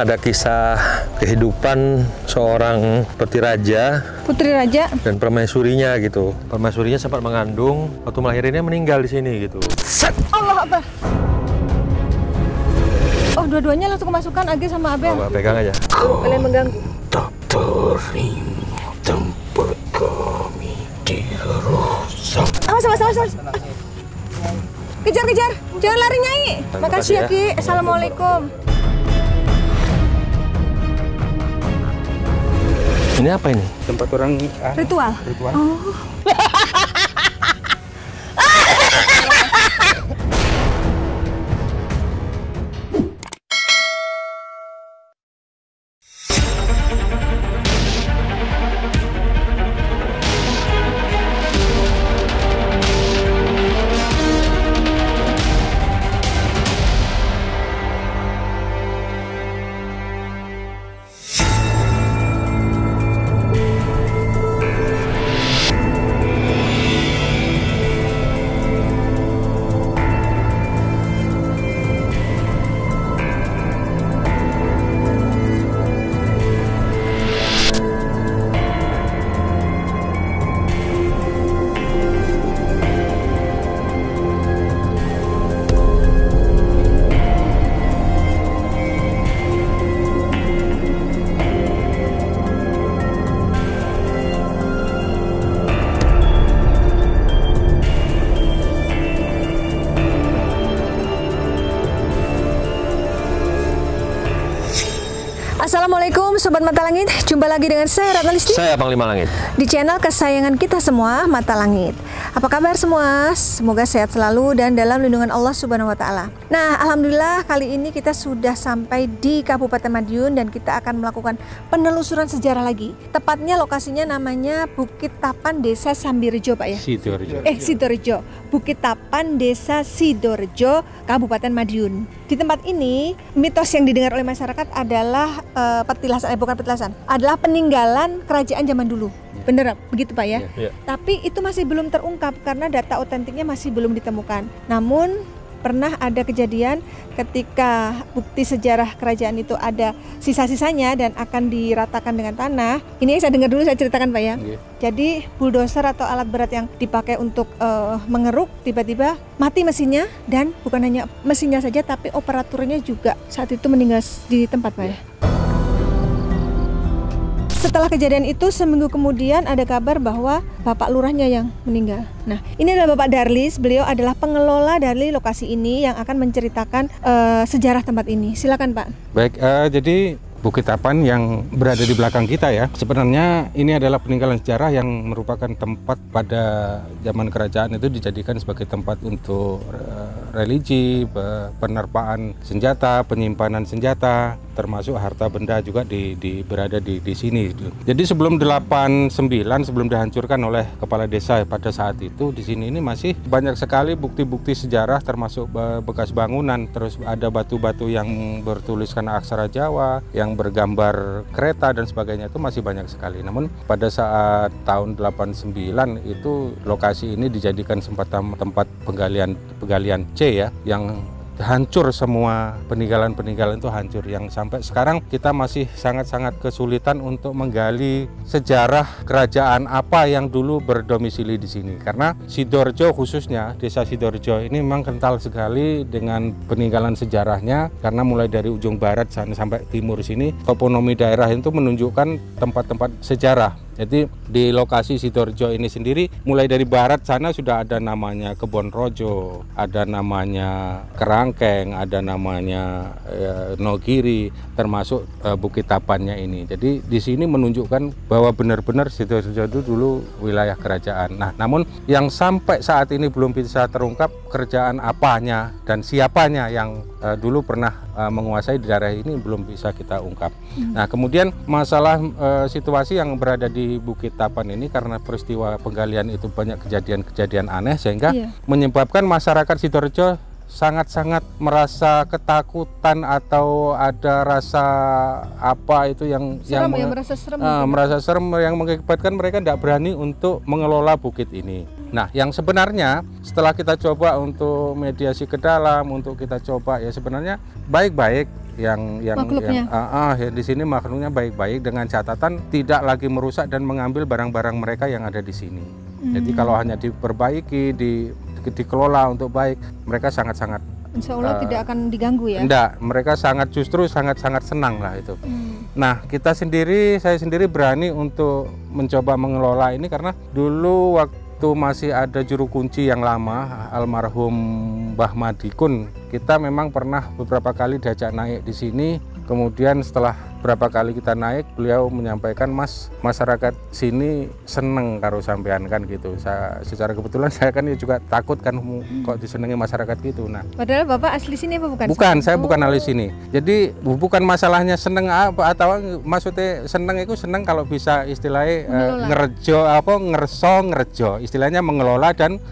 Ada kisah kehidupan seorang putri raja dan permaisurinya gitu. Permaisurinya sempat mengandung, waktu melahirnya meninggal di sini gitu. Allah Akbar. Oh, dua-duanya langsung kemasukan Age sama Abel. Coba pegang aja. Kalian mengganggu. Tak tering tempat kami dirusak. Awas. Kejar. Jangan lari, Nyai. Makasih ya, Ki. Assalamualaikum. Ini apa ini? Tempat orang Ritual. Oh. Assalamualaikum Sobat Mata Langit, jumpa lagi dengan saya Ratna Listi. Saya Panglima Langit. Di channel kesayangan kita semua, Mata Langit. Apa kabar semua? Semoga sehat selalu dan dalam lindungan Allah Subhanahu wa Ta'ala. Nah, alhamdulillah kali ini kita sudah sampai di Kabupaten Madiun dan kita akan melakukan penelusuran sejarah lagi. Tepatnya lokasinya namanya Bukit Tapan Desa Sambirejo, Pak ya? Sidorejo. Bukit Tapan Desa Sidorejo, Kabupaten Madiun. Di tempat ini, mitos yang didengar oleh masyarakat adalah adalah peninggalan kerajaan zaman dulu. Bener, begitu Pak ya? Iya. Tapi itu masih belum terungkap karena data otentiknya masih belum ditemukan. Namun pernah ada kejadian ketika bukti sejarah kerajaan itu ada sisa-sisanya dan akan diratakan dengan tanah. Ini saya dengar dulu, saya ceritakan Pak ya. Iya. Jadi bulldozer atau alat berat yang dipakai untuk mengeruk tiba-tiba mati mesinnya, dan bukan hanya mesinnya saja tapi operatornya juga saat itu meninggal di tempat Pak ya. Setelah kejadian itu, seminggu kemudian ada kabar bahwa Bapak Lurahnya yang meninggal. Nah, ini adalah Bapak Darlis. Beliau adalah pengelola dari lokasi ini yang akan menceritakan sejarah tempat ini. Silakan Pak. Baik, jadi Bukit Tapan yang berada di belakang kita ya, sebenarnya ini adalah peninggalan sejarah yang merupakan tempat pada zaman kerajaan itu dijadikan sebagai tempat untuk religi, penerpaan senjata, penyimpanan senjata, termasuk harta benda juga berada di sini. Jadi sebelum 89, sebelum dihancurkan oleh kepala desa pada saat itu, di sini ini masih banyak sekali bukti-bukti sejarah, termasuk bekas bangunan, terus ada batu-batu yang bertuliskan aksara Jawa, yang bergambar kereta dan sebagainya, itu masih banyak sekali. Namun pada saat tahun 89 itu lokasi ini dijadikan tempat penggalian C ya, yang hancur, semua peninggalan itu hancur, yang sampai sekarang kita masih sangat-sangat kesulitan untuk menggali sejarah kerajaan apa yang dulu berdomisili di sini, karena Sidorejo khususnya desa Sidorejo ini memang kental sekali dengan peninggalan sejarahnya, karena mulai dari ujung barat sampai timur sini toponomi daerah itu menunjukkan tempat-tempat sejarah. Jadi di lokasi Sidorejo ini sendiri, mulai dari barat sana sudah ada namanya Kebon Rojo, ada namanya Kerangkeng, ada namanya Nogiri, termasuk Bukit Tapannya ini. Jadi di sini menunjukkan bahwa benar-benar Sidorejo itu dulu wilayah kerajaan. Nah, namun yang sampai saat ini belum bisa terungkap kerajaan apanya dan siapanya yang dulu pernah menguasai di daerah ini belum bisa kita ungkap. Nah, kemudian masalah situasi yang berada di Bukit Tapan ini, karena peristiwa penggalian itu banyak kejadian-kejadian aneh sehingga menyebabkan masyarakat Sidorejo sangat-sangat merasa ketakutan atau ada rasa apa itu yang merasa serem yang mengakibatkan mereka tidak berani untuk mengelola bukit ini. Nah, yang sebenarnya setelah kita coba untuk mediasi ke dalam, untuk kita coba ya sebenarnya baik-baik makhluknya. Di sini makhluknya baik-baik dengan catatan tidak lagi merusak dan mengambil barang-barang mereka yang ada di sini. Jadi kalau hanya diperbaiki, dikelola untuk baik, mereka sangat-sangat Insya Allah tidak akan diganggu ya? Enggak, mereka justru sangat-sangat senang lah itu. Nah, saya sendiri berani untuk mencoba mengelola ini karena dulu waktu masih ada juru kunci yang lama, almarhum Mbah Madikun, kita memang pernah beberapa kali diajak naik di sini. Kemudian setelah berapa kali kita naik, beliau menyampaikan, Mas, masyarakat sini seneng karo sampean kan gitu. Secara kebetulan saya kan juga takut kan kok disenengi masyarakat gitu. Nah, padahal Bapak asli sini apa bukan? Bukan, saya bukan ahli sini. Jadi bukan masalahnya seneng apa atau maksudnya seneng itu seneng kalau bisa istilahnya ngerejo, istilahnya mengelola dan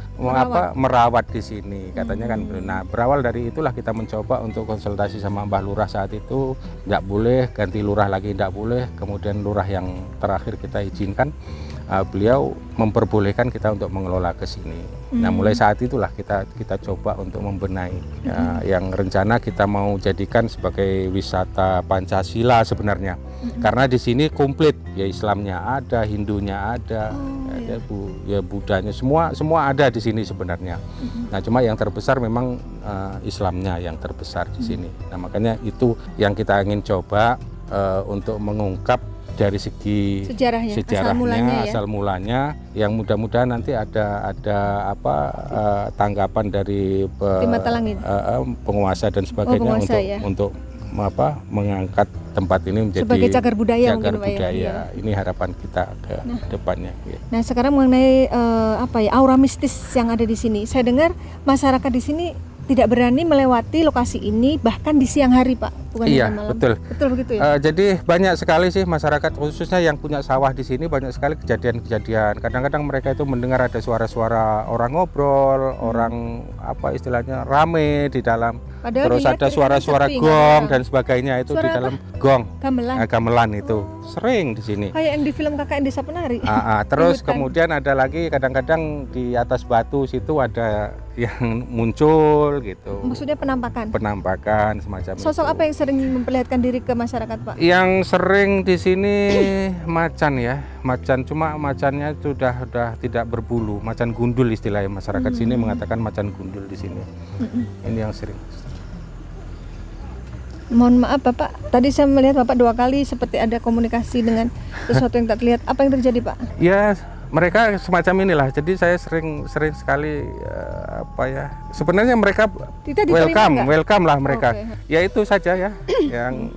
merawat di sini katanya kan. Nah, berawal dari itulah kita mencoba untuk konsultasi sama Mbah Lurah saat itu, nggak boleh ganti lurah lagi, tidak boleh. Kemudian lurah yang terakhir kita izinkan, beliau memperbolehkan kita untuk mengelola ke sini. Nah, mulai saat itulah kita coba untuk membenahi yang rencana kita mau jadikan sebagai wisata Pancasila sebenarnya. Karena di sini komplit, ya Islamnya ada, Hindunya ada, ya Budanya, semua ada di sini sebenarnya. Nah, cuma yang terbesar memang Islamnya yang terbesar di sini. Nah, makanya itu yang kita ingin coba untuk mengungkap dari segi sejarahnya, asal mulanya, yang mudah-mudahan nanti ada tanggapan dari penguasa dan sebagainya untuk mengangkat tempat ini menjadi sebagai cagar budaya. Ya. Ini harapan kita ke depannya. Ya. Nah, sekarang mengenai aura mistis yang ada di sini, saya dengar masyarakat di sini tidak berani melewati lokasi ini bahkan di siang hari, Pak. Bukan iya, malam. betul Begitu ya. Jadi banyak sekali sih masyarakat, khususnya yang punya sawah di sini, banyak sekali kejadian-kejadian. Kadang-kadang mereka itu mendengar ada suara-suara orang ngobrol, orang istilahnya rame di dalam. Padahal terus ada suara-suara gong dan sebagainya itu di dalam gong. Gamelan itu sering di sini. Kayak yang di film KKN Desa Penari. Terus kemudian ada lagi kadang-kadang di atas batu situ ada yang muncul gitu. Maksudnya penampakan semacam itu. Sosok apa yang sering memperlihatkan diri ke masyarakat, Pak? Yang sering di sini macan ya, macan, cuma macannya sudah tidak berbulu, macan gundul istilahnya masyarakat sini mengatakan macan gundul di sini. Ini yang sering. Mohon maaf Bapak, tadi saya melihat Bapak 2 kali seperti ada komunikasi dengan sesuatu yang tak terlihat. Apa yang terjadi, Pak? Ya, mereka semacam inilah. Jadi saya sering sekali sebenarnya mereka welcome lah mereka. Ya itu saja ya yang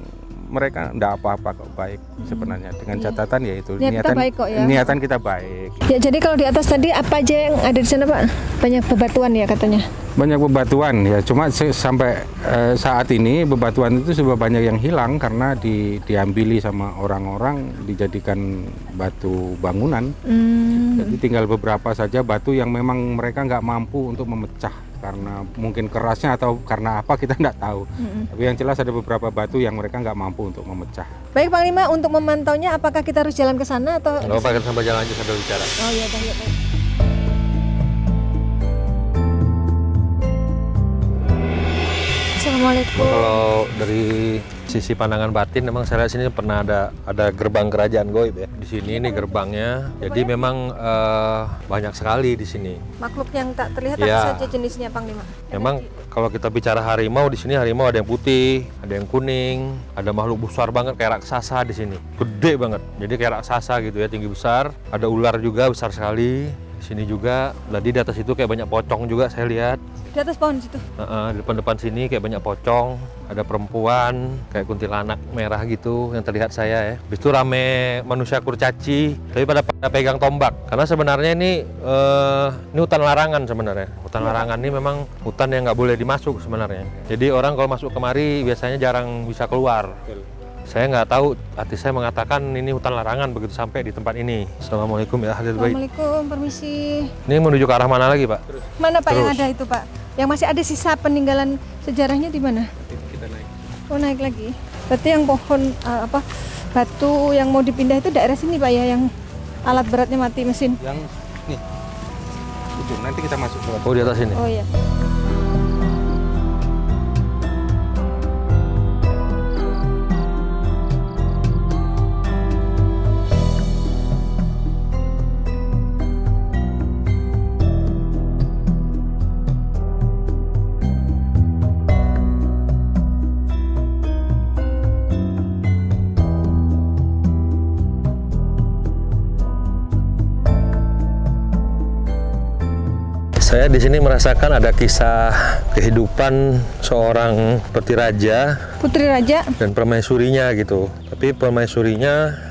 mereka enggak apa-apa kok, baik sebenarnya, dengan catatan yaitu niatan kita baik. Ya, jadi kalau di atas tadi apa aja yang ada di sana, Pak? Banyak bebatuan ya katanya. Banyak bebatuan ya, cuma sampai saat ini bebatuan itu sudah banyak yang hilang karena diambili sama orang-orang dijadikan batu bangunan. Jadi tinggal beberapa saja batu yang memang mereka nggak mampu untuk memecah karena mungkin kerasnya atau karena apa kita nggak tahu. Tapi yang jelas ada beberapa batu yang mereka nggak mampu untuk memecah. Baik Panglima, untuk memantaunya apakah kita harus jalan ke sana atau? Kalau pakai sampai jalan aja sambil bicara. Oh iya, baik. Assalamualaikum. Kalau dari sisi pandangan batin, memang saya lihat sini pernah ada gerbang kerajaan goib ya. Di sini ini gerbangnya, jadi memang banyak sekali di sini. Makhluk yang tak terlihat apa saja jenisnya, Panglima? Memang kalau kita bicara harimau, di sini harimau ada yang putih, ada yang kuning, ada makhluk besar banget kayak raksasa di sini, gede banget. Jadi kayak raksasa gitu ya, tinggi besar. Ada ular juga besar sekali. Di sini juga, tadi di atas itu kayak banyak pocong juga saya lihat. Di atas pohon situ? Di depan sini kayak banyak pocong, ada perempuan, kayak kuntilanak merah gitu yang terlihat saya ya. Habis itu rame manusia kurcaci, tapi pada pegang tombak. Karena sebenarnya ini hutan larangan sebenarnya. Hutan larangan ini memang hutan yang nggak boleh dimasuk sebenarnya. Jadi orang kalau masuk kemari biasanya jarang bisa keluar. Saya nggak tahu, hati saya mengatakan ini hutan larangan begitu sampai di tempat ini. Assalamualaikum ya, hadir baik. Assalamualaikum, permisi. Ini menuju ke arah mana lagi, Pak? Mana Pak yang ada itu, Pak? Yang masih ada sisa peninggalan sejarahnya di mana? Kita naik. Oh, naik lagi. Berarti yang pohon batu yang mau dipindah itu daerah sini, Pak ya, yang alat beratnya mati mesin. Yang nih. Itu nanti kita masuk ke. Oh, di atas sini. Oh iya. Saya di sini merasakan ada kisah kehidupan seorang putri raja dan permaisurinya gitu. Tapi permaisurinya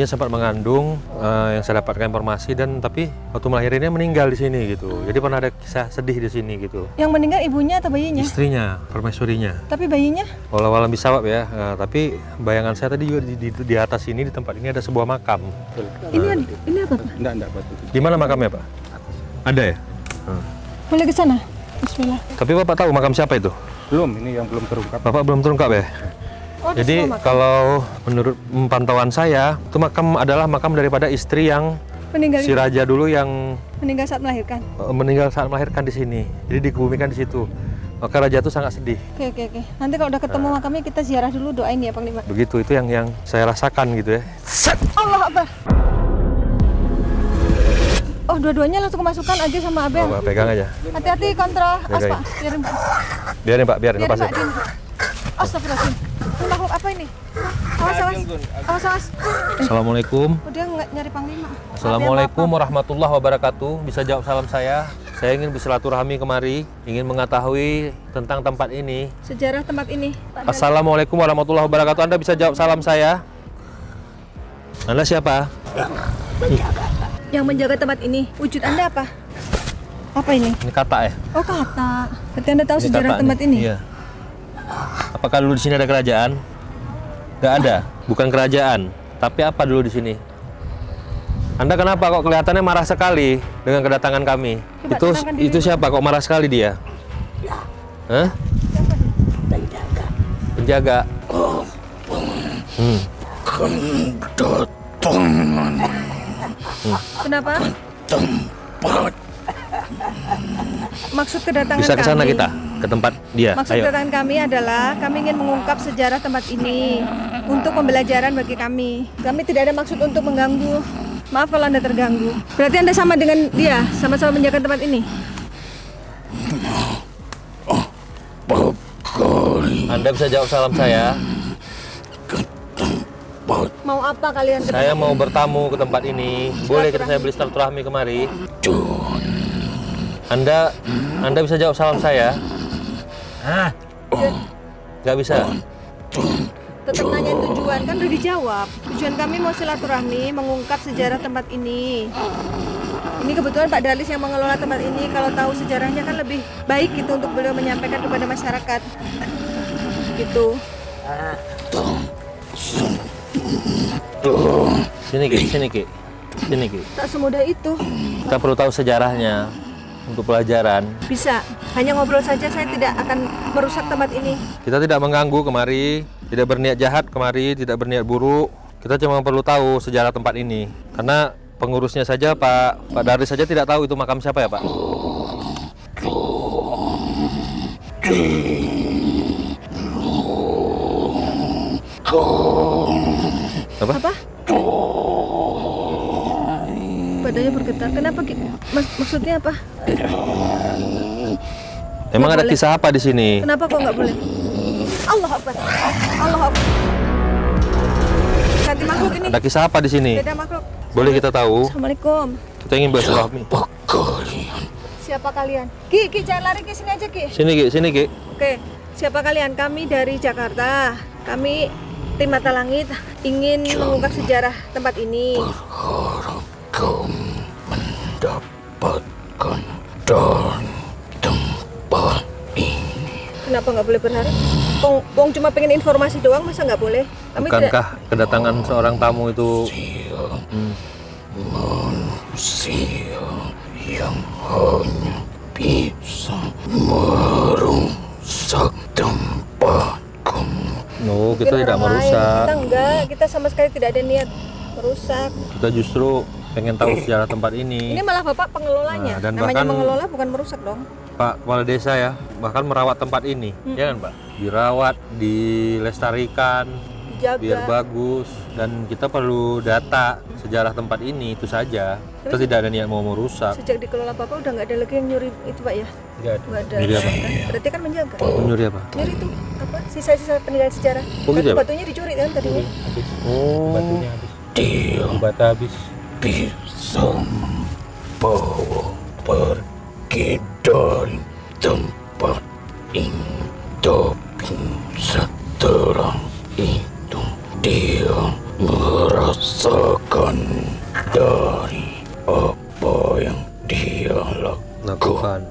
sempat mengandung, yang saya dapatkan informasi, dan tapi waktu melahirkannya meninggal di sini gitu. Jadi pernah ada kisah sedih di sini gitu. Yang meninggal ibunya atau bayinya? Istrinya, permaisurinya. Tapi bayinya? Walau-walau bisawab ya. Tapi bayangan saya tadi juga di atas ini, di tempat ini ada sebuah makam. Ini apa, Pak? Enggak, batu. Di mana makamnya, Pak? Ada ya? Boleh ke sana? Bismillah. Tapi Bapak tahu makam siapa itu? Belum, ini yang belum terungkap. Bapak belum terungkap ya? Oh, Jadi kalau menurut pantauan saya, itu makam adalah makam daripada istri yang meninggal si raja dulu yang meninggal saat melahirkan. meninggal saat melahirkan di sini. Jadi dikebumikan di situ. Maka raja itu sangat sedih. Oke. Nanti kalau udah ketemu makamnya kita ziarah dulu, doain ya Panglima. Begitu, itu yang saya rasakan gitu ya. Allah Akbar. Oh, dua-duanya langsung kemasukan aja sama Abel. Bapak pegang aja. Hati-hati kontrol. As, Jagain. Pak. Biarin Pak, biarin lepas ya. Astagfirullahaladzim. Ini makhluk apa ini? Awas. Assalamualaikum. Udah nyari Panglima. Assalamualaikum warahmatullahi wabarakatuh. Bisa jawab salam saya. Saya ingin bersilaturahmi kemari, ingin mengetahui tentang tempat ini. Sejarah tempat ini. Assalamualaikum warahmatullahi wabarakatuh. Anda bisa jawab salam saya? Anda siapa? Yang menjaga tempat ini. Wujud Anda apa? Apa ini? Ini kata ya? Oh, kata. Berarti Anda tahu Ini sejarah kata tempat nih. ini? Iya. Apakah dulu di sini ada kerajaan? Nggak ada. Bukan kerajaan. Tapi apa dulu di sini? Anda kenapa kok kelihatannya marah sekali dengan kedatangan kami? Coba tenangkan diri Itu siapa kok marah sekali dia? Hah? Penjaga. Kenapa? Maksud kedatangan Bisa ke sana kami. kita, ke tempat dia. Maksud Ayo. kedatangan kami adalah kami ingin mengungkap sejarah tempat ini untuk pembelajaran bagi kami. Kami tidak ada maksud untuk mengganggu. Maaf kalau Anda terganggu. Berarti Anda sama dengan dia, sama-sama menjaga tempat ini. Anda bisa jawab salam saya. Mau apa kalian? Saya mau bertamu ke tempat ini. Boleh kita saya beli silaturahmi kemari? Anda bisa jawab salam saya? Nggak bisa. Tetap nanya tujuan, kan udah dijawab. Tujuan kami mau silaturahmi, mengungkap sejarah tempat ini. Ini kebetulan Pak Dalis yang mengelola tempat ini. Kalau tahu sejarahnya kan lebih baik gitu untuk beliau menyampaikan kepada masyarakat. Gitu. Sini Ki. Tak semudah itu. Kita perlu tahu sejarahnya untuk pelajaran. Bisa. Hanya ngobrol saja, saya tidak akan merusak tempat ini. Kita tidak mengganggu kemari, tidak berniat jahat kemari, tidak berniat buruk. Kita cuma perlu tahu sejarah tempat ini. Karena pengurusnya saja Pak Daris saja tidak tahu itu makam siapa ya Pak? Apa? Badannya bergetar. Kenapa? Maksudnya apa? Emang Nggak ada boleh. kisah apa di sini? Kenapa kok nggak boleh? Allah Akbar. Allah Akbar. Ganti makhluk ini. Ada kisah apa di sini? Beda makhluk. Boleh kita tahu? Assalamualaikum. Kita ingin bersilaturahmi. Siapa kalian? Ki, jangan lari ke sini aja, Ki. Sini Ki. Oke, siapa kalian? Kami dari Jakarta. Kami tim Mata Langit ingin mengungkap sejarah tempat ini. Kau mendapatkan dan tempat ini. Kenapa nggak boleh berharap? Wong cuma pengen informasi doang, masa nggak boleh? Kami Bukankah kedatangan seorang tamu itu Manusia yang hanya bisa merusak tempatku. No, kita tidak orang lain. merusak. Kita enggak, kita sama sekali tidak ada niat merusak. Kita justru pengen tahu sejarah tempat ini. Ini malah Bapak pengelolanya. Nah, dan Namanya bahkan- mengelola bukan merusak dong. Pak Kepala Desa ya, bahkan merawat tempat ini, ya kan Pak? Dirawat, dilestarikan, Dijaga. biar bagus. Dan kita perlu data sejarah tempat ini, itu saja. Kita tidak ada niat mau merusak. Sejak dikelola Bapak udah nggak ada lagi yang nyuri itu Pak ya? Nggak Nggak ada. Nyuri apa? Berarti kan menjaga. Menyuri apa? Nyuri itu apa? Sisa-sisa peninggalan sejarah. Oh, gitu ya, Pak? Batunya dicuri kan tadinya. Oh, Dia bata habis. bisa membawa pergi dari tempat ini. Tapi setelah itu dia merasakan dari apa yang dia lakukan.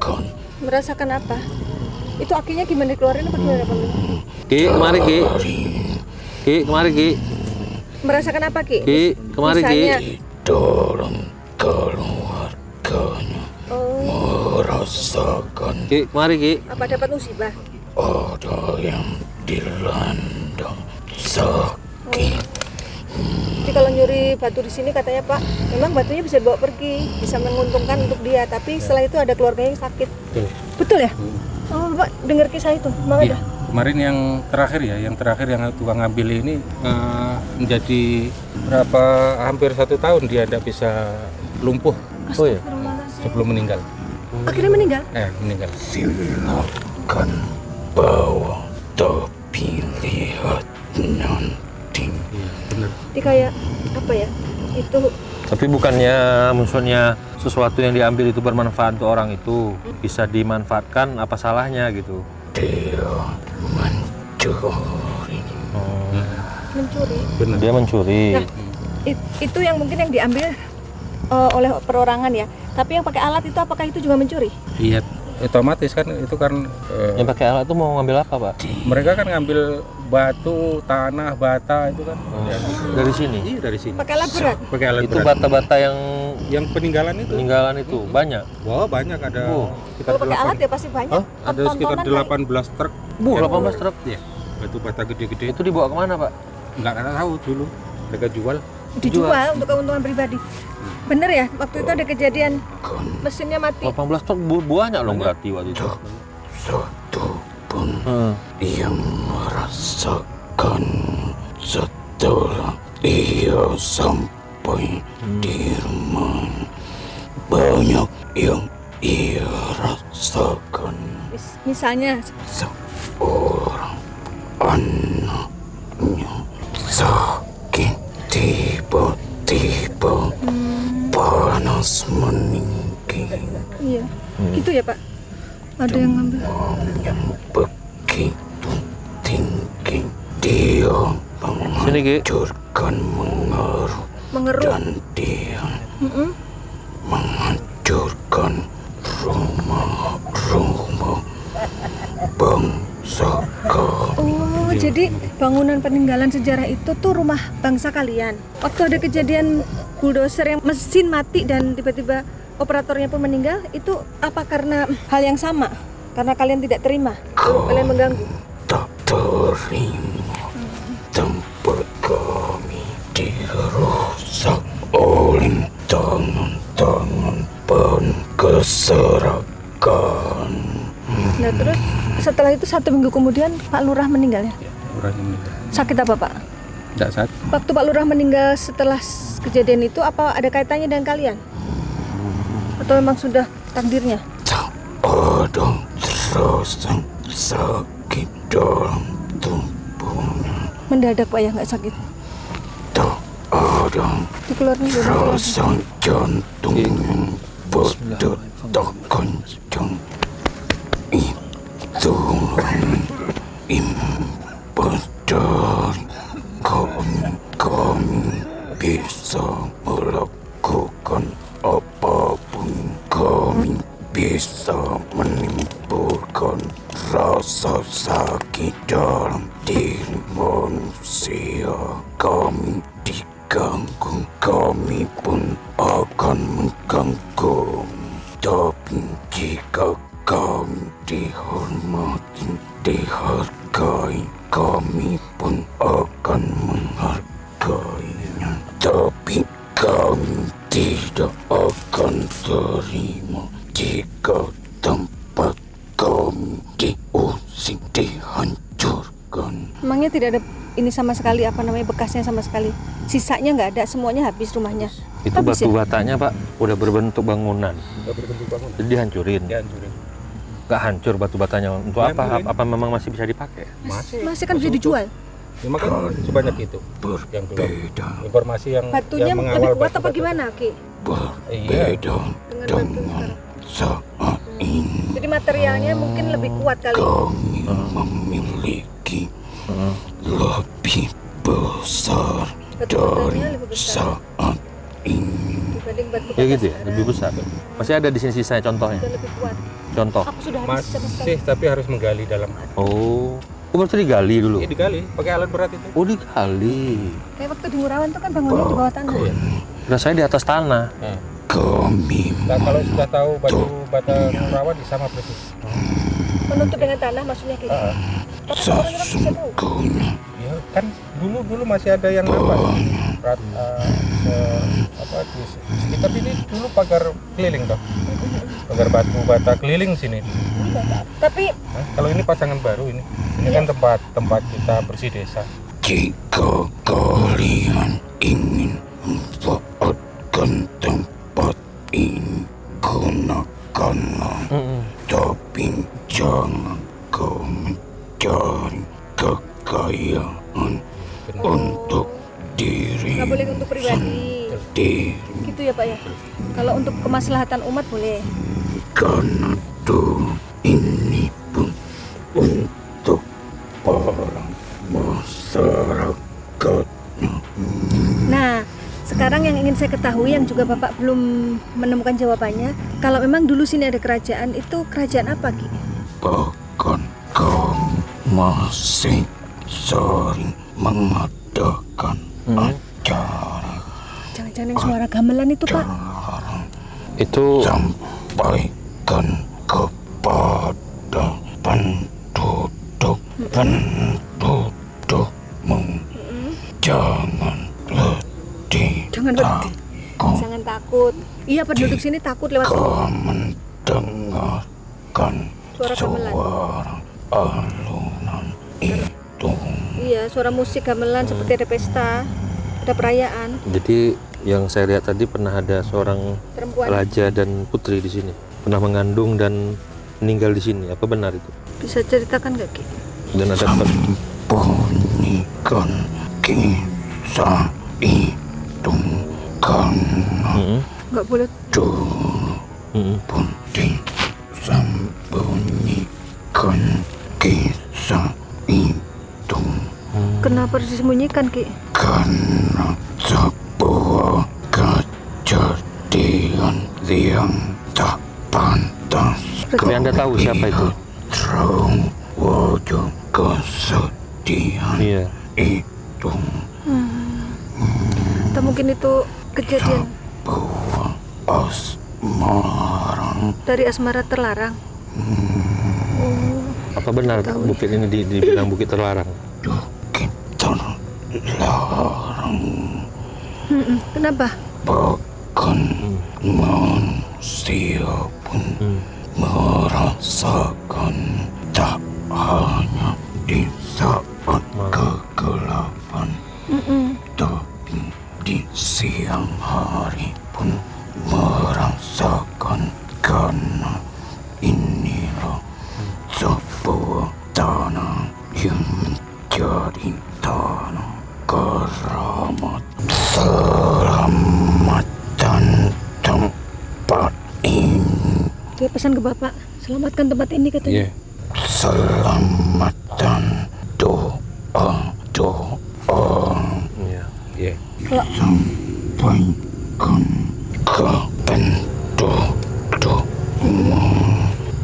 Merasakan apa? Itu akinya gimana dikeluarin apa gimana Pak? Ki, kemari Ki. Ki, kemari Ki. Merasakan apa Ki? Ki, kemari Ki. Misalnya, Dalam keluarganya merasakan Ki, kemari Ki. apa dapat musibah? ada yang dilanda sakit. Jadi kalau nyuri batu di sini katanya Pak, memang batunya bisa dibawa pergi, bisa menguntungkan untuk dia, tapi setelah itu ada keluarganya yang sakit. Betul ya? Oh, Pak dengar kisah itu, Bang Iya. ada? Kemarin yang terakhir yang tukang ngambil ini menjadi hampir 1 tahun dia tidak bisa lumpuh Oh ya. sebelum meninggal. Akhirnya meninggal? Meninggal. Silakan bawa, tapi lihat nanti. Benar. Jadi kayak apa ya? Itu Tapi bukannya maksudnya sesuatu yang diambil itu bermanfaat untuk orang itu bisa dimanfaatkan, apa salahnya gitu? Dia mencuri. mencuri. Benar. Dia mencuri. Nah, itu yang mungkin yang diambil oleh perorangan ya. Tapi yang pakai alat itu apakah itu juga mencuri? Iya, otomatis kan itu kan Yang pakai alat itu mau ngambil apa, Pak? mereka kan ngambil batu, tanah, bata itu kan. Ya, Dari sini. Iya, dari sini. Pakai alat berat? Pakai alat Itu berat. bata-bata yang Yang peninggalan itu. peninggalan itu banyak. Wah, banyak ada Oh. sekitar Kalau pakai alat ya pasti banyak. Hah? ada sekitar Tontonan 18 truk. Bu, 18 truk. Ya, batu bata gede-gede. Itu dibawa kemana, Pak? Nggak ada tahu dulu. Mereka jual. dijual untuk keuntungan pribadi. Bener ya, waktu itu ada kejadian mesinnya mati. 18 truk banyak loh berarti waktu itu. Satu pun Hmm. yang merasakan setelah ia sampai di rumah. Banyak yang ia rasakan. Misalnya Seorang anaknya sakit tiba-tiba, panas meninggi. iya, gitu ya Pak. Ada yang ngambil. Yang begitu tinggi, dia Sini, Ki. menghancurkan Mengeruk. dan dia menghancurkan rumah-rumah bangsa kami. Oh, jadi bangunan peninggalan sejarah itu tuh rumah bangsa kalian. Waktu ada kejadian bulldozer yang mesin mati dan tiba-tiba operatornya pun meninggal, itu apa karena hal yang sama? Karena kalian tidak terima, lalu kalian mengganggu. Tak terima tempat kami dirusak oleh tangan-tangan pengeserakan. Nah terus setelah itu 1 minggu kemudian Pak Lurah meninggal ya? Orangnya meninggal. Sakit apa Pak? Nggak saat. Waktu Pak Lurah meninggal setelah kejadian itu apa ada kaitannya dengan kalian? Atau memang sudah takdirnya? Tak ada rasa sakit dalam tubuhnya. Mendadak Pak ya nggak sakit? Tak ada Dikeluarin dulu. rasa jantung yang berdetak kencang. Itu imbas dari kami bisa melakukan apapun. Kami bisa menimbulkan rasa sakit dalam diri manusia. Kami diganggu, kami pun akan mengganggu. Tapi jika kami dihormati, dihargai, kami pun akan menghargainya. Tapi kami tidak akan terima jika tempat kami diusik, dihancurkan. Emangnya tidak ada ini sama sekali, apa namanya, bekasnya sama sekali? Sisanya nggak ada, semuanya habis rumahnya. Itu Habis batu ya? batanya, Pak, udah berbentuk bangunan. Nggak berbentuk bangun. Jadi dihancurin. Dihancurin. Nggak hancur batu batanya. Untuk apa? Dihancurin. Apa memang masih bisa dipakai? Masih kan bisa dijual. Ya, makanya sebanyak itu yang keluar. Berbeda, Informasi yang Batunya yang lebih mengawal kuat apa batu-batu. gimana Ki? berbeda Dengan batu dengan saat ini Jadi materialnya mungkin lebih kuat kali. kami memiliki lebih besar dari Batu-batuannya lebih besar saat ini. dibanding batu Ya gitu ya, bata lebih besar. Masih ada di sini sisanya contohnya. dan lebih kuat. Contoh. Aku sudah habis sama sekali. Masih, tapi harus menggali dalam. Oh, berarti digali dulu. Ini digali pakai alat berat itu. Oh, digali. Kayak waktu di Ngurawan tuh kan bangunnya di bawah tanah. Nah, saya di atas tanah. Kami Nah, kalau sudah tahu batu bata Ngurawan sama persis. Menutup dengan tanah maksudnya gitu. Tapi orang-orang bisa tahu. sesungguhnya Ya kan dulu masih ada yang apa? Di sekitar ini dulu pagar keliling toh. Pagar batu bata keliling sini. Tapi Nah, kalau ini pasangan baru ini. Ini kan tempat kita bersih desa. jika kalian ingin memanfaatkan tempat ini, gunakanlah. Tapi jangan kau mencari kekayaan untuk diri nggak boleh untuk pribadi. sendiri, Gitu ya Pak ya. Kalau untuk kemaslahatan umat boleh. karena doa ini pun untuk para masyarakatnya. Nah, sekarang yang ingin saya ketahui yang juga Bapak belum menemukan jawabannya, kalau memang dulu sini ada kerajaan, itu kerajaan apa Ki? Bahkan kami masih sering mengadakan acara Jangan-jangan yang suara gamelan itu Pak? Itu sampaikan kepada pendudukmu. Jangan letih, Jangan berhenti. Jangan takut. Iya penduduk sini takut lewat sini. kau mendengarkan Suara gamelan. suara alunan itu. Iya, suara musik gamelan seperti ada pesta, ada perayaan. jadi yang saya lihat tadi pernah ada seorang Perempuan raja dan putri di sini. Pernah mengandung dan meninggal di sini. Apa benar itu? bisa ceritakan nggak Ki? Dan ada Sembunyikan kisah itu karena Nggak boleh. dulu pun disembunyikan kisah itu Kenapa harus disembunyikan Ki? karena sebuah kejadian yang tak pantas. Tapi Anda tahu siapa itu? Terang wajah kesedihan Iya. itu Atau mungkin itu kejadian bahwa asmara dari asmara terlarang. Apa benar bukit ini dibilang bukit terlarang? bukit terlarang. Kenapa? Bahkan manusia pun merasakan, tak hanya di saat kegelapan, tapi di siang hari pun merasakan, karena inilah sebuah tanah yang menjadi tanah keramat. Selamatkan tempat ini. Dia pesan ke Bapak, selamatkan tempat ini katanya. Selamatkan doa. Iya. Sampaikan ke pendudukmu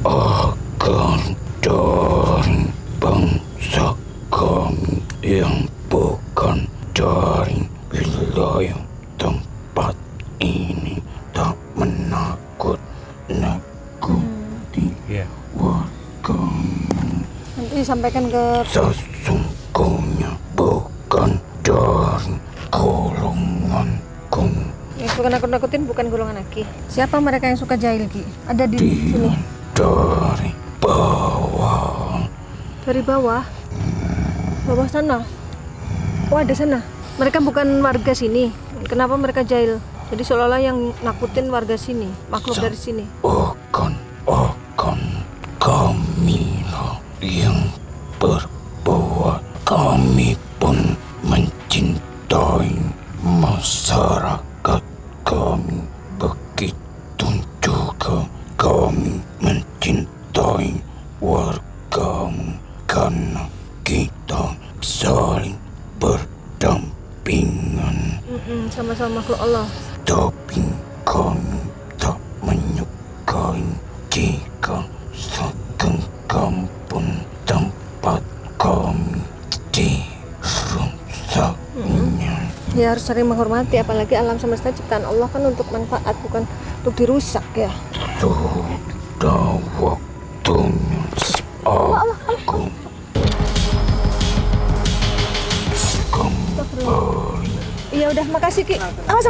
agar dari bangsa kami yang bukan dari wilayah tempat ini tak menakut-nakuti wargamu. Nanti disampaikan ke Sesungguhnya bukan dari golonganku. yang suka nakut-nakutin, bukan golongan Aki. Siapa mereka yang suka jahil Ki? Ada di sini. Dari bawah. Dari bawah. Bawah sana. Oh ada sana. Mereka bukan warga sini. Kenapa mereka jahil? Jadi seolah-olah yang nakutin warga sini, makhluk dari sini. Akan kamilah yang berbuat. Kami pun mencintai masyarakat kami. Begitu juga kami mencintai kepingan, sama-sama makhluk Allah. tapi kami tak menyukai jika segenggam pun tempat kami dirusaknya. Ya harus sering menghormati, apalagi alam semesta ciptaan Allah kan untuk manfaat, bukan untuk dirusak ya. Sudah waktunya aku kembali. Iya udah, makasih Ki. Awas.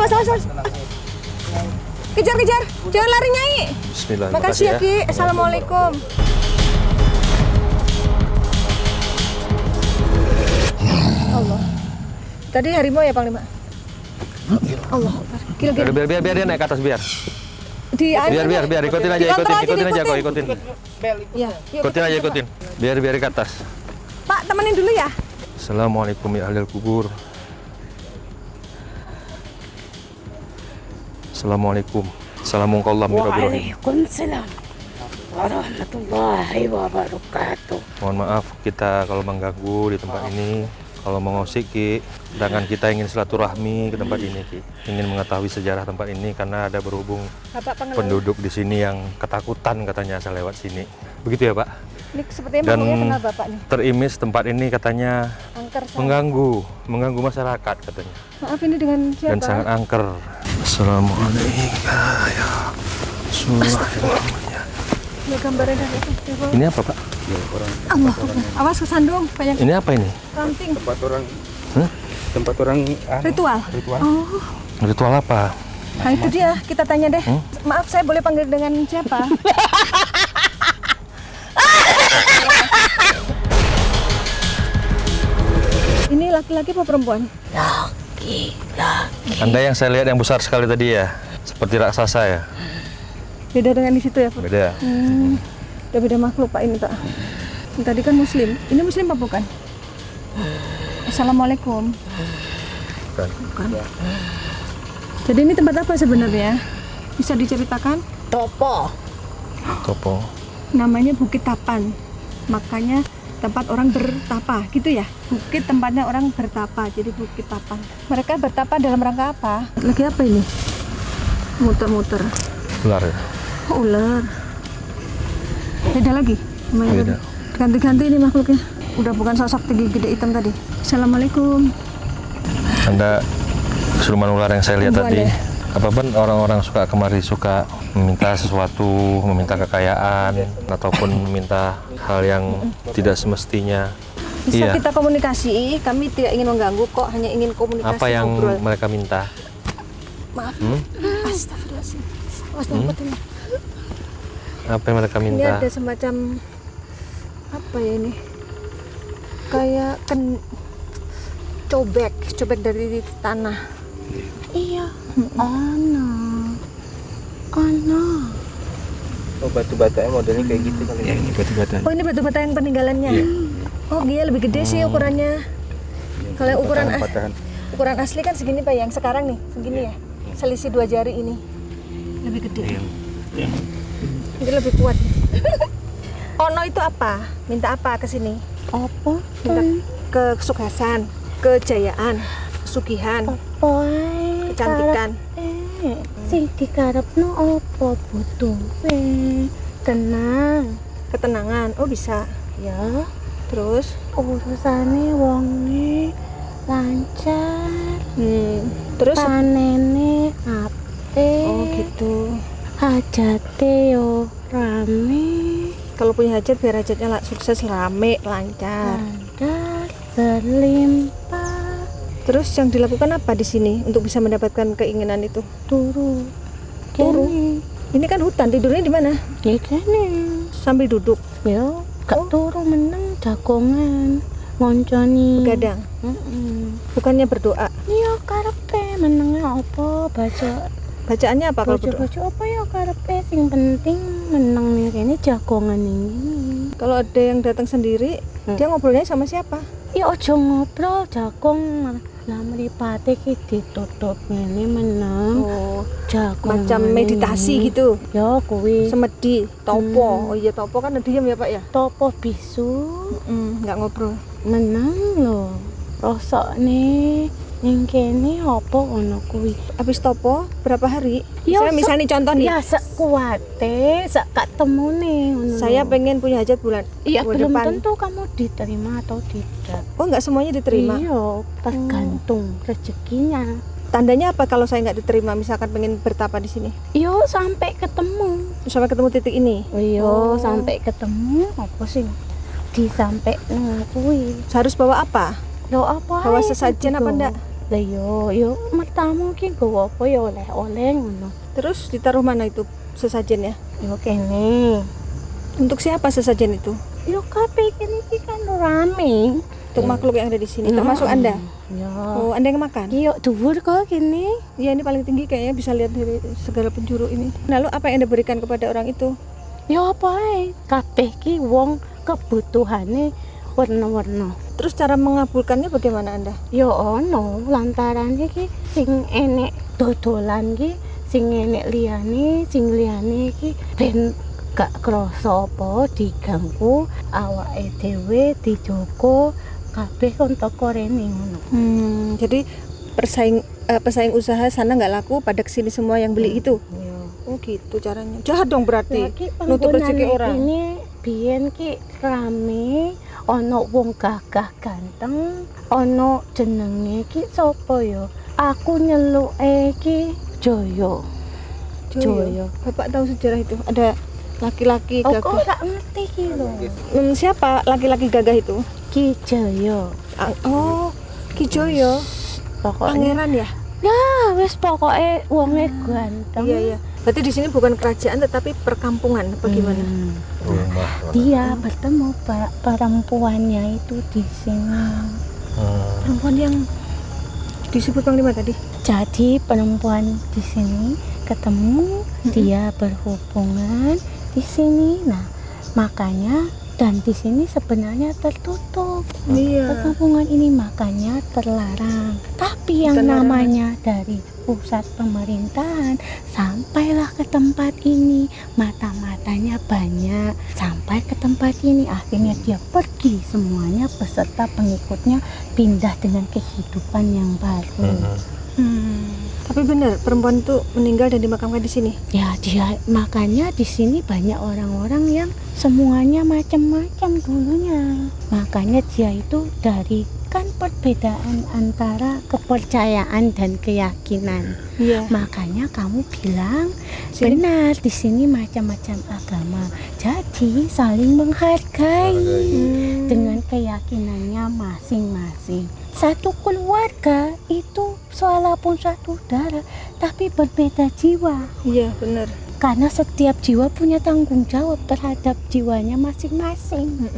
Kejar, jangan lari Nyai. Bismillah. Makasih ya Ki. Assalamualaikum. Allah. Tadi harimau ya Panglima? Allah. Gila. Biar dia naik ke atas biar. Biar ikutin aja kok, ikutin. Ya, yuk, Ikutin. Biar ke atas. Pak, temenin dulu ya. Assalamualaikum ya ahlul kubur. Assalamualaikum. Assalamualaikum warahmatullahi Waalaikumsalam warahmatullahi wabarakatuh. Mohon maaf kita kalau mengganggu di tempat ini. Kalau mengosik Ki, sedangkan kita ingin silaturahmi ke tempat ini Ki. Ingin mengetahui sejarah tempat ini karena ada berhubung Bapak pengelola. penduduk di sini yang ketakutan katanya asal lewat sini. Begitu ya Pak? Ini sepertinya Dan makhluknya kenal Bapak nih. terimis tempat ini katanya Angker sama. mengganggu masyarakat katanya. Maaf, ini dengan siapa? Dan sangat angker. Assalamualaikum ya Rasulullah. Ini gambarnya dari itu. Ini apa Pak? Allah. Awas kesandung, banyak Ini apa ini? ranting. Tempat orang Ritual. Oh, Ritual apa? nah itu dia. Kita tanya deh. Maaf, saya boleh panggil dengan siapa? Ini laki-laki apa perempuan? Laki. Anda yang saya lihat yang besar sekali tadi ya, seperti raksasa ya. Beda dengan di situ ya, Pak? Beda. Udah beda makhluk Pak ini Pak. Yang tadi kan Muslim. Ini Muslim apa bukan? Assalamualaikum. Bukan. Jadi ini tempat apa sebenarnya? Bisa diceritakan? Topo. Topo. Namanya Bukit Tapan. Makanya tempat orang bertapa, gitu ya? Bukit tempatnya orang bertapa, jadi Bukit Tapan. Mereka bertapa dalam rangka apa? Lagi apa ini? Muter-muter. Ular ya? Oh, ular. Beda lagi? Beda. Ganti-ganti ini makhluknya. Udah bukan sosok tinggi gede hitam tadi. Assalamualaikum. Anda siluman ular yang saya lihat Perempuan tadi. ya? Apapun orang-orang suka kemari suka meminta sesuatu, meminta kekayaan, ataupun meminta hal yang tidak semestinya. Bisa Iya. kita komunikasi, kami tidak ingin mengganggu kok, hanya ingin komunikasi, Apa yang ngobrol. mereka minta? Maaf. Astagfirullahaladzim. Awas nyangkut ini. Apa yang mereka Ini minta? ada semacam apa ya ini? Kayak cobek dari tanah. Iya. Ana. Oh, batu batanya modelnya kayak gitu kali ya. Ini batu bata. Oh, ini batu bata yang peninggalannya. Oh, dia lebih gede sih ukurannya. Kalau ukuran asli kan segini Pak, yang sekarang nih segini ya. Selisih 2 jari ini. Lebih gede. Ini lebih kuat. Ono itu apa? Minta apa ke sini? Apa? Minta kesuksesan, kejayaan, kesugihan, kecantikan. Sing dikarepno apa butuhe? Tenang. Ketenangan. Oh, bisa. Ya, Terus urusane wonge lancar. Terus Panene apik. oh gitu. Hajate yo rame. Kalau punya hajat biar hajatnya sukses, rame, lancar. Lancar berlimpah. Terus yang dilakukan apa di sini untuk bisa mendapatkan keinginan itu? Turu. Turu? Ini kan hutan, tidurnya di mana? Di kene. Sambil duduk, Yo, gak turu meneng jagongan. Ngonconi. begadang. Bukannya berdoa. Iya karepe menenge apa baca Bacaannya apa kalau berdoa? baca apa ya karepe sing penting meneng nih kene jagongan ini. Kalau ada yang datang sendiri, dia ngobrolnya sama siapa? Ya aja ngobrol jagong lah mripate ki ditutup ngene meneng. Oh, Jagongan macam meditasi ini. gitu. Ya kuwi Semedi, topo. Oh iya, topo kan diam ya Pak ya? topo bisu Nggak ngobrol. meneng lho. Rasane Ning kene apa ngono kuwi? Habis topo berapa hari? Ya, Misalnya contoh nih, Ya sak kuwate, sak ketemune ngono. saya pengen punya hajat bulan Iya, bulan belum depan. tentu kamu diterima atau tidak. Oh, nggak semuanya diterima. Iya, tergantung rezekinya. Tandanya apa kalau saya nggak diterima? Misalkan pengen bertapa di sini, Yo sampai ketemu. sampai ketemu titik ini. Yo sampai ketemu apa sih? Di sampai nang kuwi. Saya harus bawa apa? Lo apa? Bawa ae sesajen apa kudu. enggak? Lah yo mertamu ki nggawa apa ya oleh-oleh ngono. Terus ditaruh mana itu sesajennya? Yo kene. Untuk siapa sesajen itu? Yo kabeh kene iki kan rame. Untuk makhluk yang ada di sini, termasuk Anda. Ya. Oh, Anda yang makan? Yo dhuwur kok kene. Iya, ini paling tinggi kayaknya, bisa lihat dari segala penjuru ini. Lalu apa yang Anda berikan kepada orang itu? Yo apa ae? Kabeh ki wong kebutuhane warna-warna. Terus cara mengabulkannya bagaimana Anda? Yo ono lantaran iki sing enek dodolan ki, sing enek liyane, sing liyane iki ben gak krasa apa diganggu awake dhewe dijogo kabeh kon teko rene ngono. Jadi pesaing usaha sana nggak laku, pada kesini semua yang beli itu. Yo. Oh gitu caranya. Jahat dong berarti. Lagi Nutup rezeki orang. Ini biyen ki rame, ono wong gagah ganteng, ono jenenge ki sapa ya? Aku nyeluke ki Joyo. Joyo. Bapak tahu sejarah itu? Ada laki-laki Oh, kok gagah. gak ngerti ki lho. Siapa laki-laki gagah itu? Ki Joyo. Oh, Ki Joyo. Pokoknya Pangeran ya? ya wis pokoke wonge ganteng. Iya, iya. Berarti di sini bukan kerajaan tetapi perkampungan, apa gimana? Rumah. Dia bertemu perempuannya itu di sini. Perempuan yang disebut Panglima tadi. Jadi perempuan di sini ketemu, dia berhubungan di sini. Nah, makanya dan di sini sebenarnya tertutup. Iya. Perhubungan ini makanya terlarang. Tapi yang Terlarang. namanya dari pusat pemerintahan sampailah ke tempat ini, mata-matanya banyak sampai ke tempat ini, akhirnya dia pergi semuanya beserta pengikutnya pindah dengan kehidupan yang baru. Tapi benar perempuan itu meninggal dan dimakamkan di sini. Ya dia makanya di sini banyak orang-orang yang semuanya macam-macam dulunya. Makanya dia itu dari kan perbedaan antara kepercayaan dan keyakinan. Iya. Makanya kamu bilang benar di sini macam-macam agama. Jadi saling menghargai dengan keyakinannya masing-masing. Satu keluarga itu walaupun satu darah tapi berbeda jiwa. Iya, benar. Karena setiap jiwa punya tanggung jawab terhadap jiwanya masing-masing.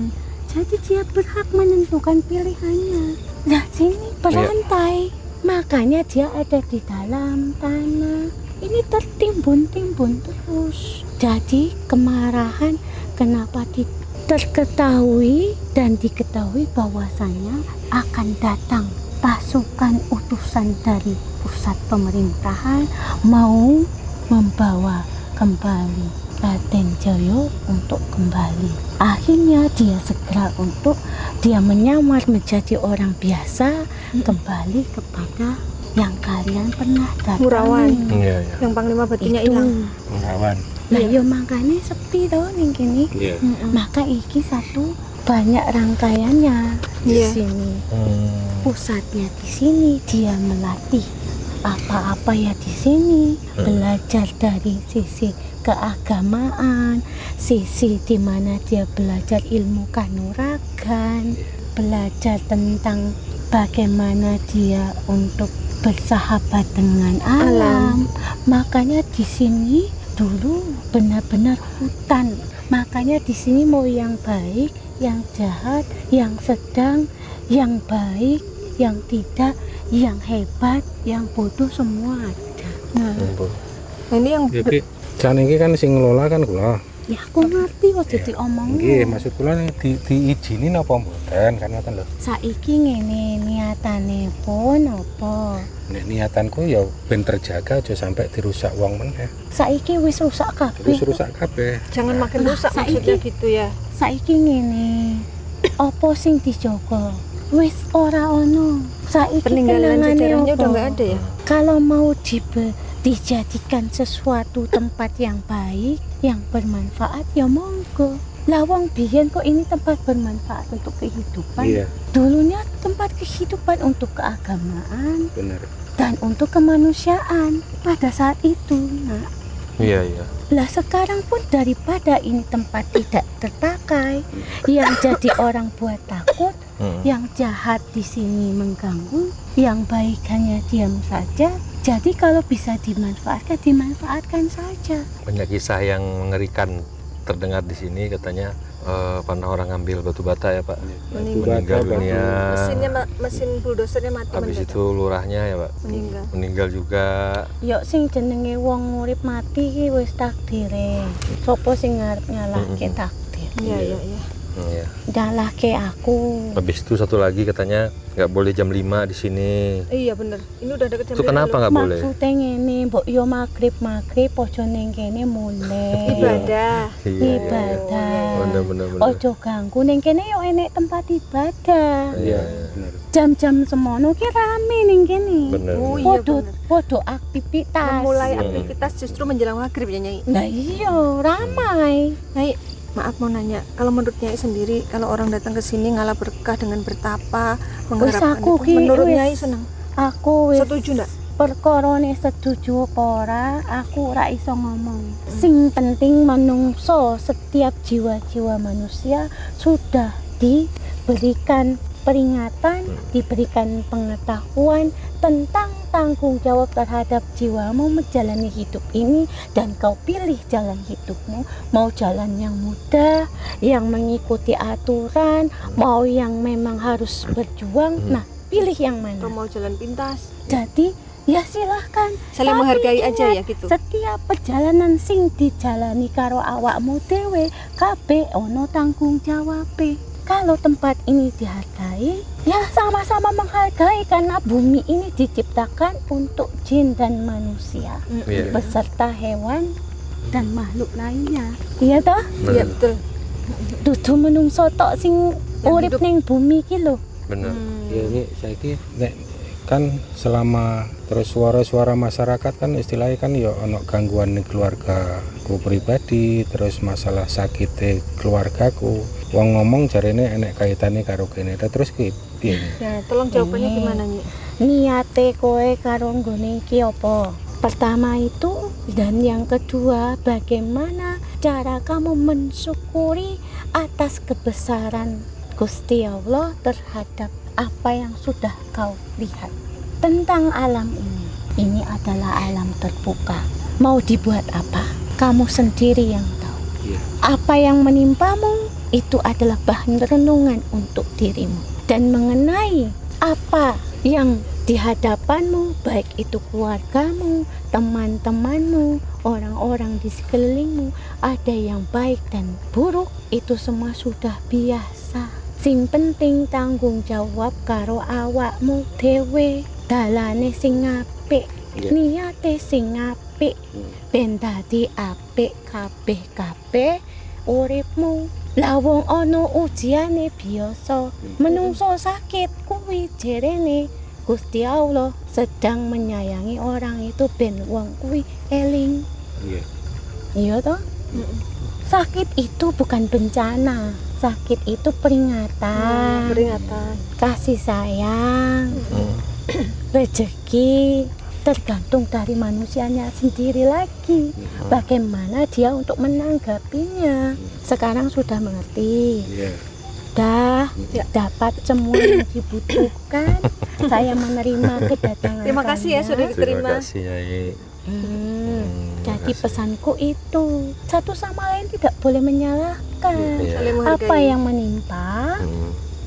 Jadi dia berhak menentukan pilihannya. Nah sini berantai, makanya dia ada di dalam tanah. Ini tertimbun-timbun terus. Jadi kemarahan kenapa terketahui dan diketahui bahwasanya akan datang pasukan utusan dari pusat pemerintahan mau membawa kembali Raden Joyo untuk kembali. Akhirnya dia segera untuk dia menyamar menjadi orang biasa, kembali kepada yang kalian pernah datangi. Murawan. Iya, iya. Yang Panglima batinnya Itu. hilang. Pengawan. Lah yo makanya sepi toh ning kene. Iya. Maka iki satu banyak rangkaiannya di Iya. sini. Pusatnya di sini, dia melatih apa-apa ya di sini, belajar dari sisi keagamaan, sisi di mana dia belajar ilmu kanuragan, belajar tentang bagaimana dia untuk bersahabat dengan alam. Makanya di sini dulu benar-benar hutan. Makanya di sini mau yang baik, yang jahat, yang sedang, yang baik, yang tidak, yang hebat, yang bodoh semua ada. Nah, ini yang Jadi jan iki kan sing ngelola kan kula. Ya aku ngerti kok jadi omong. Nggih, maksud kula diizinin apa mboten kan ngoten lho. Saiki ngene niatane pun apa? Nek niatanku ya ben terjaga aja sampai dirusak wong meneh. Saiki wis rusak kabeh. Terus rusak kabeh. jangan makin rusak saiki- maksudnya gitu ya. Saiki ngene. Apa sing dijogo? wis ora ono. Saiki Peninggalan kenangane sejarahnya udah apa? nggak ada ya? Kalau mau dijadikan sesuatu tempat yang baik, yang bermanfaat, ya monggo. Lawang biyen kok ini tempat bermanfaat untuk kehidupan. Iya, Dulunya tempat kehidupan untuk keagamaan benar. dan untuk kemanusiaan pada saat itu. Nah, Iya, iya. lah sekarang pun daripada ini tempat tidak terpakai, yang jadi orang buat takut, yang jahat di sini mengganggu, yang baik hanya diam saja. Jadi kalau bisa dimanfaatkan, dimanfaatkan saja. Banyak kisah yang mengerikan terdengar di sini, katanya pernah orang ngambil batu bata ya Pak, meninggal dunia. Mesin buldosernya mati. Habis itu lurahnya ya Pak meninggal juga. Yuk sing jenenge wong urip mati ki wis takdire. Sopo sing ngarep nyalahke takdir? Iya. Iya. Nyalahke aku. Habis itu satu lagi katanya nggak boleh jam 5 di sini. Iya bener. Ini udah deket jam Itu kenapa nggak boleh? Maksudnya ngene, mbok yo maghrib ojo ning kene mulai. ibadah. Ibadah. Bener. Ojo ganggu ning kene yo enek tempat ibadah. Iya, benar. Jam-jam semono ki rame ning kene. Bener. Oh iya bener. Podo aktivitas. Memulai aktivitas justru menjelang maghrib ya Nyai. Nah iya, ramai. Nyai, maaf mau nanya, kalau menurut Nyai sendiri, kalau orang datang ke sini ngalah berkah dengan bertapa, mengharapkan aku itu, ki menurut wis- Nyai senang? Aku wis Setuju enggak? perkorone setuju apa ora, aku ora iso ngomong. Sing penting manungso, setiap jiwa-jiwa manusia sudah diberikan peringatan, diberikan pengetahuan tentang tanggung jawab terhadap jiwamu menjalani hidup ini, dan kau pilih jalan hidupmu, mau jalan yang mudah, yang mengikuti aturan, mau yang memang harus berjuang. Nah, pilih yang Atau mana? mau jalan pintas? Jadi ya silahkan. Saling Tapi menghargai aja ingat, ya gitu. setiap perjalanan sing dijalani karo awakmu dhewe kabeh ono tanggung jawabe. Kalau tempat ini dihargai, ya sama-sama menghargai, karena bumi ini diciptakan untuk jin dan manusia Iya. beserta hewan dan makhluk lainnya. Iya toh? Iya betul. Dudu menungso tok sing Yang urip hidup. ning bumi ki lho. Bener. Ya ini saya nek kan selama terus suara-suara masyarakat kan istilahnya kan ya ono gangguan ning keluargaku pribadi, terus masalah sakit keluargaku. Wong ngomong jarene enek kaitane karo kene. Terus ki piye? Ya, tolong jawabannya Ini. gimana Nyai? Niate kowe karo nggone iki apa? Pertama itu, dan yang kedua, bagaimana cara kamu mensyukuri atas kebesaran Gusti Allah terhadap apa yang sudah kau lihat tentang alam ini. Ini adalah alam terbuka. Mau dibuat apa? Kamu sendiri yang tahu. Iya. Apa yang menimpamu itu adalah bahan renungan untuk dirimu, dan mengenai apa yang di hadapanmu, baik itu keluargamu, teman-temanmu, orang-orang di sekelilingmu, ada yang baik dan buruk, itu semua sudah biasa. Sing penting tanggung jawab karo awakmu dhewe, dalane sing apik, Iya. niate sing apik, ben dadi apik kabeh uripmu. Lah wong ana ujiane biasa, menungso sakit kuwi jerene Gusti Allah sedang menyayangi orang itu ben wong kuwi eling. Iya. Iya toh? Sakit itu bukan bencana, sakit itu peringatan, Peringatan. kasih sayang, rezeki, tergantung dari manusianya sendiri lagi. Bagaimana dia untuk menanggapinya. Sekarang sudah mengerti. Iya. Dah Ya. dapat semua yang dibutuhkan. Saya menerima kedatangan Terima kasih ya kalian. sudah Terima diterima. kasih Nyai. Jadi pesanku itu, satu sama lain tidak boleh menyalahkan. Iya. Saling menghargai. Apa yang menimpa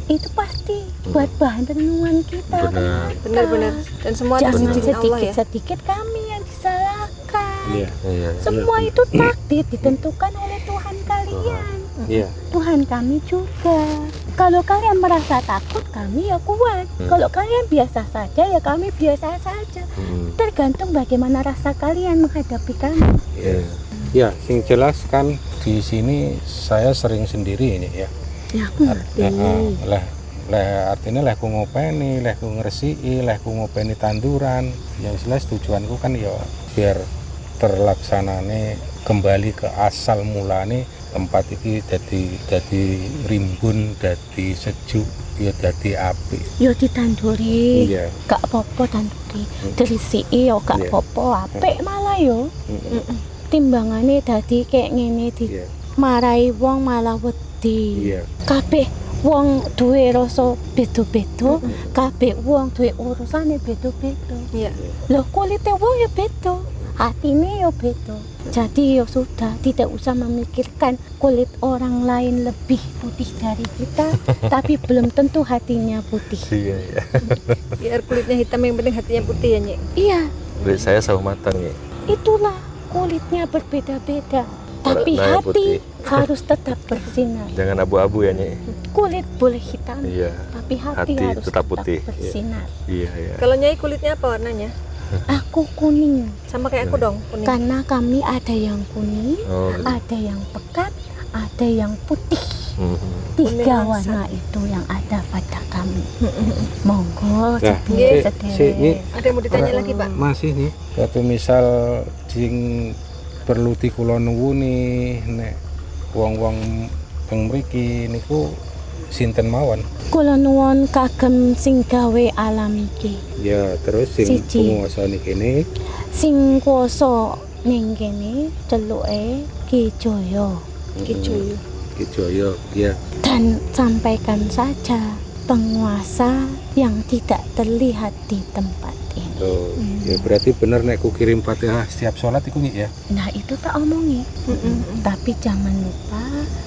itu pasti buat bahan renungan kita. Benar. Benar-benar. Dan semua atas Jangan izin Allah ya. sedikit-sedikit kami yang disalahkan. Iya. Iya. Semua itu takdir ditentukan oleh Tuhan kalian. Iya. Tuhan kami juga. Kalau kalian merasa takut, kami ya kuat. Kalau kalian biasa saja, ya kami biasa saja. Tergantung bagaimana rasa kalian menghadapi kami. Iya. Ya, sing jelas kan di sini saya sering sendiri ini ya. Ya aku ngerti. Lah Artinya leh ku ngopeni, leh ku ngresiki, leh ku ngopeni tanduran. Yang jelas tujuanku kan ya biar terlaksanane kembali ke asal mulane tempat iki jadi rimbun, jadi sejuk, ya jadi apik. Yo ditanduri. Iya. Gak apa-apa tanduri. Dirisiki yo gak Iya. apa-apa, apik malah yo. Timbangane dadi kayak ngene di Iya. marai wong malah wedi. Iya. Kabeh wong duwe rasa beda-beda, kabeh wong duwe urusane beda-beda. Iya. Loh kulite wong ya beda, hatine ya beda. Jadi ya sudah, tidak usah memikirkan kulit orang lain lebih putih dari kita, tapi belum tentu hatinya putih. Iya, iya. Biar kulitnya hitam yang penting hatinya putih ya, Nyek. Iya, Kulit saya sawo matang ya. itulah kulitnya berbeda-beda, tapi Nah, yang hati putih. harus tetap bersinar. Jangan abu-abu ya, Nyek. Kulit boleh hitam, Iya. tapi hati Hati harus tetap tetap putih. bersinar. Iya, iya. Kalau Nyai kulitnya apa warnanya? Aku kuning, Sama kayak aku dong, kuning. karena kami ada yang kuning, Oh, gitu. ada yang pekat, ada yang putih. Mhm. Tiga Kuning warna itu yang ada pada kami. Monggo, Nah, sedih. Ada yang mau ditanya lagi, Pak? Masih nih. Suatu misal sing perlu dikula nuwuni nek wong-wong teng mriki niku sinten mawon? Kula nuwun kagem sing gawe alam iki. Ya, terus sing Siji. penguasa kene. Sing kuwasa ning kene celuke Ki Jaya. Kijoyo. Ki Jaya, ya. Dan sampaikan saja penguasa yang tidak terlihat di tempat ini. Oh, ya berarti bener nek ku kirim Fatihah setiap sholat iku Nyik ya. Nah itu tak omongi. Tapi jangan lupa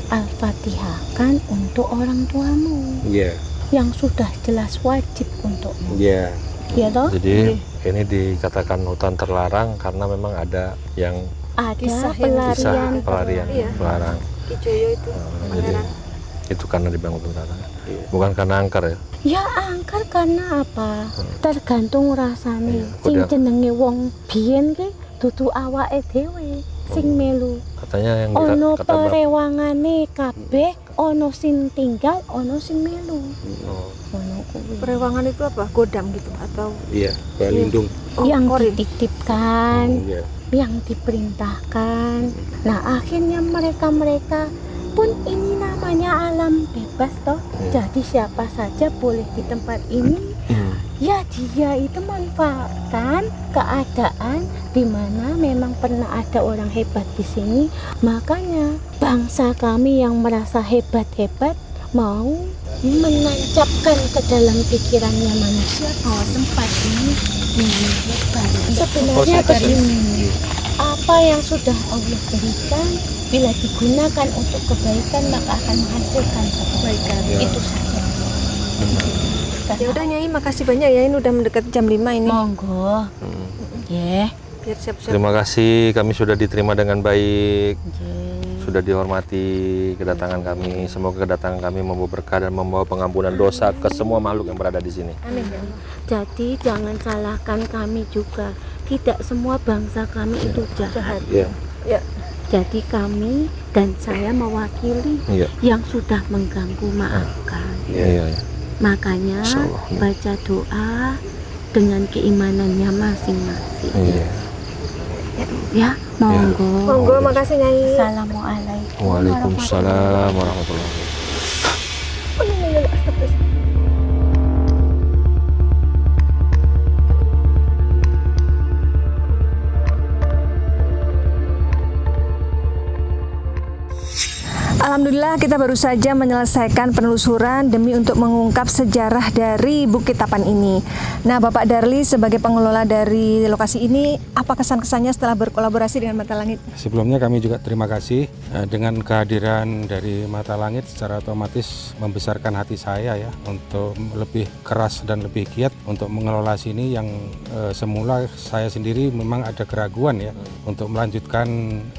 Al-Fatihah kan untuk orang tuamu Iya, yang sudah jelas wajib untukmu. iya. Ya toh? Jadi ini dikatakan hutan terlarang karena memang ada yang Ada Kisah yang pelarian. pelarian Iya. melarang. Kijoyo itu. Jadi Pangeran. itu karena dibangun terlarang. Iya. Bukan karena angker ya. Ya angker karena apa? Tergantung rasane. Iya, Sing udah. jenenge wong biyen ki dudu awake dhewe sing melu. Katanya yang Ono kata Bang. perewangane kabeh, ono sing tinggal, ono sing melu. Oh, Ono kuwi. Perewangan itu apa? Godam gitu atau Iya, balindung. Yang korin? dititipkan, Iya. yang diperintahkan. Nah, akhirnya mereka pun ini namanya alam bebas toh. Jadi siapa saja boleh di tempat ini. Ya dia itu manfaatkan keadaan di mana memang pernah ada orang hebat di sini. Makanya bangsa kami yang merasa hebat-hebat mau menancapkan ke dalam pikirannya manusia bahwa tempat ini hebat. Sebenarnya begini, apa yang sudah Allah berikan bila digunakan untuk kebaikan maka akan menghasilkan kebaikan. Itu saja. Ya udah Nyai, makasih banyak ya, ini udah mendekati jam 5 ini. Monggo. Ya. Biar siap-siap. Terima kasih, kami sudah diterima dengan baik, sudah dihormati kedatangan kami. Semoga kedatangan kami membawa berkah dan membawa pengampunan dosa ke semua makhluk yang berada di sini. Amin ya Allah. Jadi jangan salahkan kami juga. Tidak semua bangsa kami itu jahat. Iya. Ya. Jadi kami dan saya mewakili Iya. yang sudah mengganggu maafkan. Iya, iya. Makanya Insyaallah. baca doa dengan keimanannya masing-masing. Iya. Ya, monggo. Monggo, makasih Nyai. Assalamualaikum. Waalaikumsalam warahmatullahi wabarakatuh. Alhamdulillah kita baru saja menyelesaikan penelusuran demi untuk mengungkap sejarah dari Bukit Tapan ini. Nah, Bapak Darli sebagai pengelola dari lokasi ini, apa kesan-kesannya setelah berkolaborasi dengan Mata Langit? Sebelumnya kami juga terima kasih dengan kehadiran dari Mata Langit secara otomatis membesarkan hati saya ya untuk lebih keras dan lebih giat untuk mengelola sini yang semula saya sendiri memang ada keraguan ya untuk melanjutkan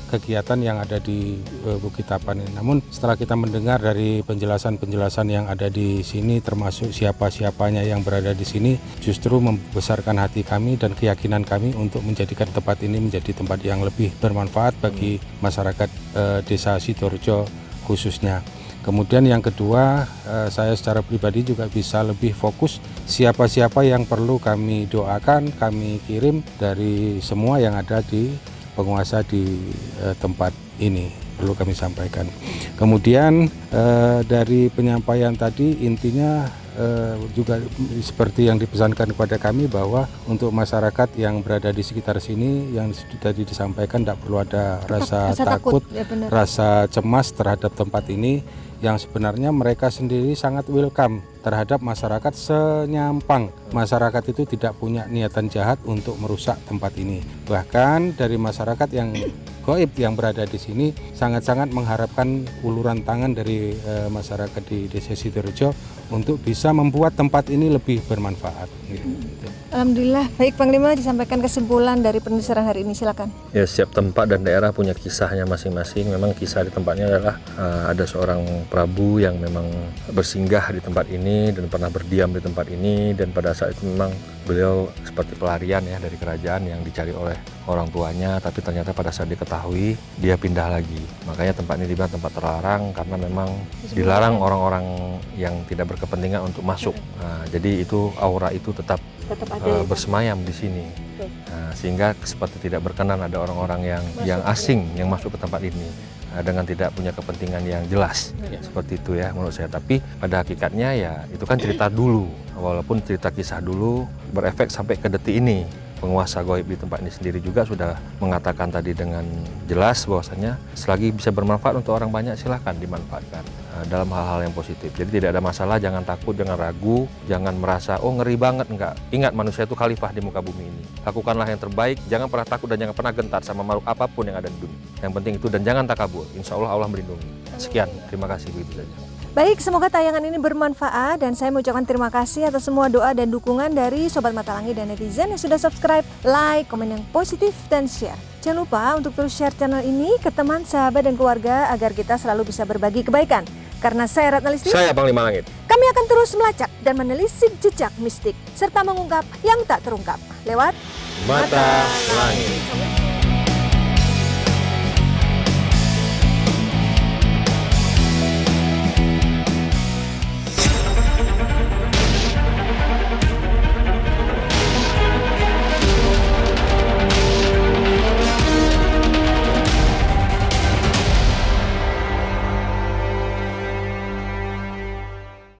kegiatan yang ada di Bukit Tapan ini. Namun setelah kita mendengar dari penjelasan-penjelasan yang ada di sini termasuk siapa-siapanya yang berada di sini justru membesarkan hati kami dan keyakinan kami untuk menjadikan tempat ini menjadi tempat yang lebih bermanfaat bagi masyarakat Desa Sidoarjo khususnya. Kemudian yang kedua, saya secara pribadi juga bisa lebih fokus siapa-siapa yang perlu kami doakan, kami kirim dari semua yang ada di penguasa di tempat ini, perlu kami sampaikan. Kemudian dari penyampaian tadi intinya juga seperti yang dipesankan kepada kami bahwa untuk masyarakat yang berada di sekitar sini yang tadi disampaikan tidak perlu ada rasa takut, ya benar. rasa cemas terhadap tempat ini, yang sebenarnya mereka sendiri sangat welcome terhadap masyarakat senyampang. Masyarakat itu tidak punya niatan jahat untuk merusak tempat ini. Bahkan dari masyarakat yang gaib yang berada di sini sangat-sangat mengharapkan uluran tangan dari masyarakat di Desa Sidorejo untuk bisa membuat tempat ini lebih bermanfaat. Alhamdulillah. Baik Panglima, disampaikan kesimpulan dari penelusuran hari ini, silakan. Ya, setiap tempat dan daerah punya kisahnya masing-masing. Memang kisah di tempatnya adalah ada seorang Prabu yang memang bersinggah di tempat ini dan pernah berdiam di tempat ini, dan pada saat itu memang beliau seperti pelarian ya dari kerajaan yang dicari oleh orang tuanya, tapi ternyata pada saat diketahui dia pindah lagi. Makanya tempat ini dibilang tempat terlarang karena memang dilarang orang-orang yang tidak berkepentingan untuk masuk. Nah, jadi itu aura itu tetap ada bersemayam di sini. Nah, sehingga seperti tidak berkenan ada orang-orang yang asing yang masuk ke tempat ini dengan tidak punya kepentingan yang jelas. Seperti itu ya menurut saya. Tapi pada hakikatnya ya itu kan cerita dulu, walaupun cerita kisah dulu berefek sampai ke detik ini. Penguasa gaib di tempat ini sendiri juga sudah mengatakan tadi dengan jelas bahwasanya selagi bisa bermanfaat untuk orang banyak silahkan dimanfaatkan dalam hal-hal yang positif. Jadi tidak ada masalah, jangan takut, jangan ragu, jangan merasa oh ngeri banget, enggak. Ingat manusia itu khalifah di muka bumi ini. Lakukanlah yang terbaik, jangan pernah takut dan jangan pernah gentar sama makhluk apapun yang ada di dunia. Yang penting itu, dan jangan takabur. Insya Allah Allah melindungi. Sekian, terima kasih Bu, itu saja. Baik, semoga tayangan ini bermanfaat dan saya mengucapkan terima kasih atas semua doa dan dukungan dari Sobat Mata Langit dan netizen yang sudah subscribe, like, komen yang positif, dan share. Jangan lupa untuk terus share channel ini ke teman, sahabat, dan keluarga agar kita selalu bisa berbagi kebaikan. Karena saya Ratna Listy, Saya Panglima Langit. kami akan terus melacak dan menelisik jejak mistik serta mengungkap yang tak terungkap lewat Mata Langit.